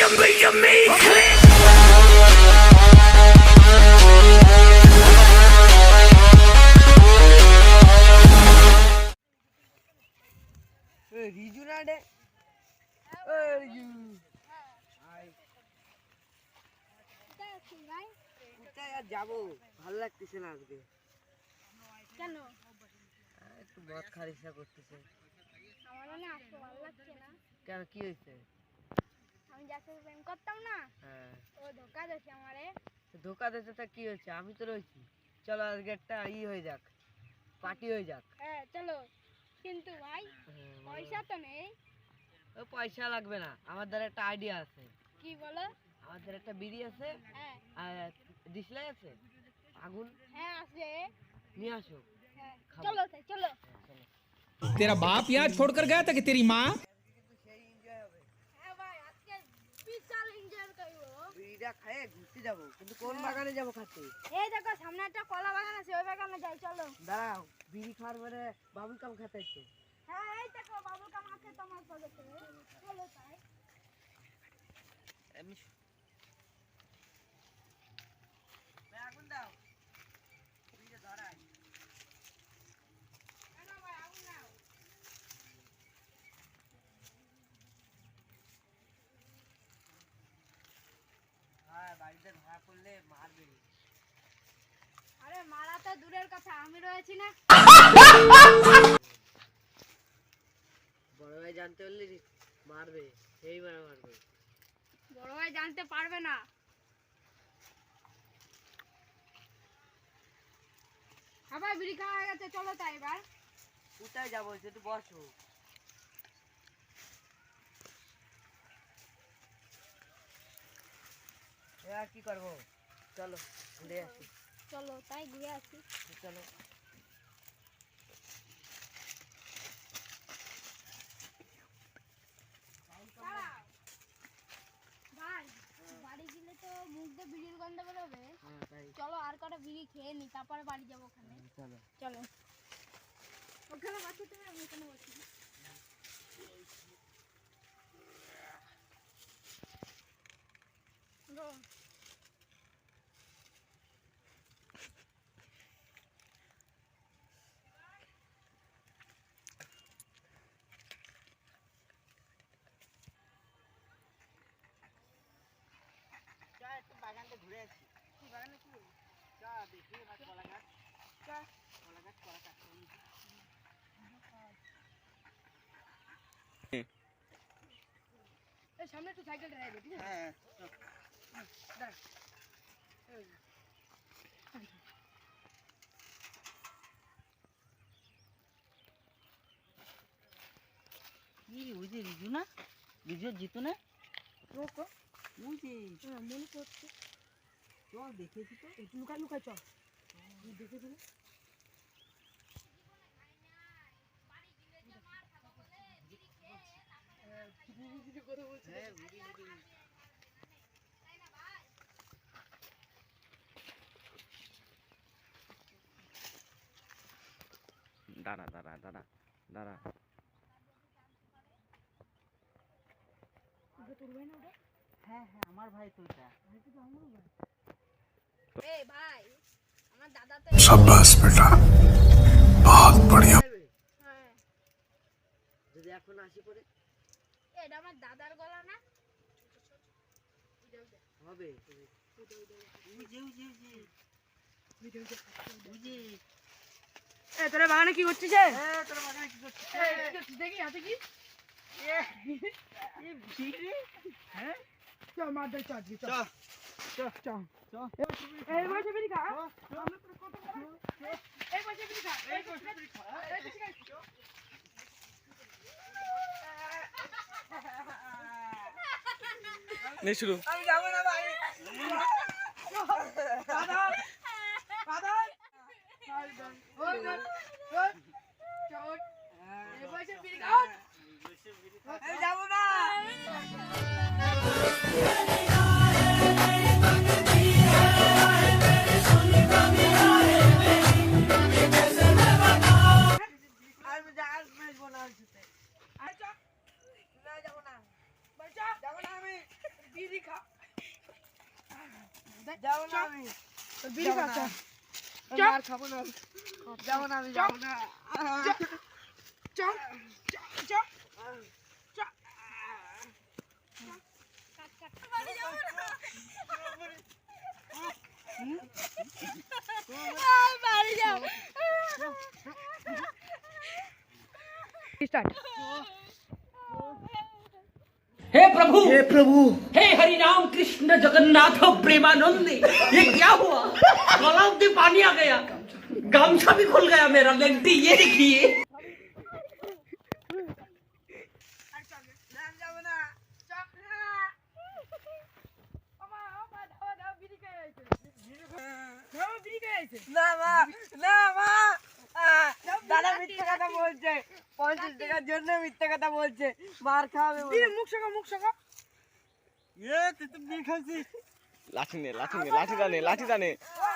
রিজু না রে রিজু কোথায় আর যাবো, ভালো লাগতেছে না আজকে। কেন? একটু মদ খাওয়ার ইচ্ছা করতেছে। আমারও না আজকে ভালো লাগছে না। কেন, কি হয়েছে? আমি যাকে প্রেম করতাম না, ও ধোকা দিয়েছে আমারে। ধোকা দিয়েছে তা কি হয়েছে? আমি তো রয়েছি। চলো আজকে একটা হয়ে যাক, পার্টি হয়ে যাক। হ্যাঁ চলো, কিন্তু ভাই পয়সা তো নেই। পয়সা লাগবে না, আমার দ্বারা একটা আইডিয়া আছে। কি বলো? আমার দ্বারা একটা বিড়ি আছে, আর ডিসলাই আছে, আগুন হ্যাঁ আছে, নিয়ে আসো। চলো চলো। तेरा बाप यहाँ छोड़कर गया था कि तेरी माँ? হ্যাঁ ভাই, আজকে বিশাল এনজয় করব। বিড়িটা খেয়ে ঘুরতে যাবো, কিন্তু কোন বাগানে যাবো খাতে? এই দেখো সামনে একটা কলা বাগান আছে, ওই বাগানে যাই চলো। দাঁড়াও, বিড়ি খাওয়ার পরে বাবুল কাম খেতে ইচ্ছে। হ্যাঁ এই দেখো বাবুল কাম আছে তোমার পকেটে, চলো তাই। আগুন দাও, বিড়িটা ধরাই। বাড়িতে ধরা পড়লে মারবে। আরে মারা তো দূরের কথা, আমি রয়েছি না। বড় ভাই জানতে পারলে মারবে, সেই মারবে। বড় ভাই জানতে পারবে না। আবার বিড়ি খাওয়া হয়ে গেছে, চলো তাই এবার। কোথায় যাবো, একটু বসো। আর কি করবো, চলো ঘুরে আসি। চলো তাই ঘুরে আসি। চলো। ভাই বাড়ি গেলে তো মুখ দিয়ে বিড়ির গন্ধ বেরোবে। চলো আর কটা বিড়ি খেয়ে নি, তারপরে বাড়ি যাবো। ওখানে চলো চলো। ওখানে বসো তুমি, আমি এখানে বসি। একটু বাগানটা ঘুরে আসি। কি বাগানে কি? চা দেখি কলা গাছ, কলা গাছ, কলা গাছ। এই সামনে একটু সাইকেলটা রাখবে, ঠিক আছে? হ্যাঁ দাঁড়া। কি ওই যে রিজু না, রিজু জিতু না, রোকো বুঝি মনে করছে। চল দেখেছি তো, একটু লুকাই লুকাই চল, দেখেছি না। দাঁড়া দাঁড়া দাঁড়া দাঁড়া। হ্যাঁ হ্যাঁ আমার ভাই তো এটা। এই ভাই আমার দাদা তো। शाबाश बेटा, बहुत बढ़िया। হ্যাঁ যদি এখন আসি পরে এটা আমার দাদার গলা না? হবে। তোরা বাগানে কি করছিস? তোর বাগানে কি করছিস? দেখি হাতে কি? হ্যাঁ চল মার দে, চল চল চল চল চল। এই বসে বিড়ি খা। এই বসে বিড়ি খা। এই বসে বিড়ি খা। এই বসে বিড়ি খা। नहीं शुरू। আমি যাবো না ভাই। দাদা দাদা ওই চল। এই বসে বিড়ি খা। আমি যাবো না। যাবো না আমি বিড়ি যাবো খা না। চ। মার খাবো না যাবো না আমি যাবো না চ চ চ বাড়ি যাবো না বাড়ি যাও স্টার্ট हे प्रभु हे हरि राम कृष्ण जगन्नाथ प्रेमानंद ये क्या हुआ गलाव में पानी आ गया गामछा भी खुल गया मेरा लेंटी ये देखिए যাবো না না মা না মা দাদা মিথ্যে কথা বলছে 50 টাকার জন্য মিথ্যে কথা বলছে মার খাওয়াবে বলে। মুখ সাকা এ তুই তো বিড়ি খাইছিস লাঠি নে লাঠি নে লাঠি টানে লাঠি টানে ও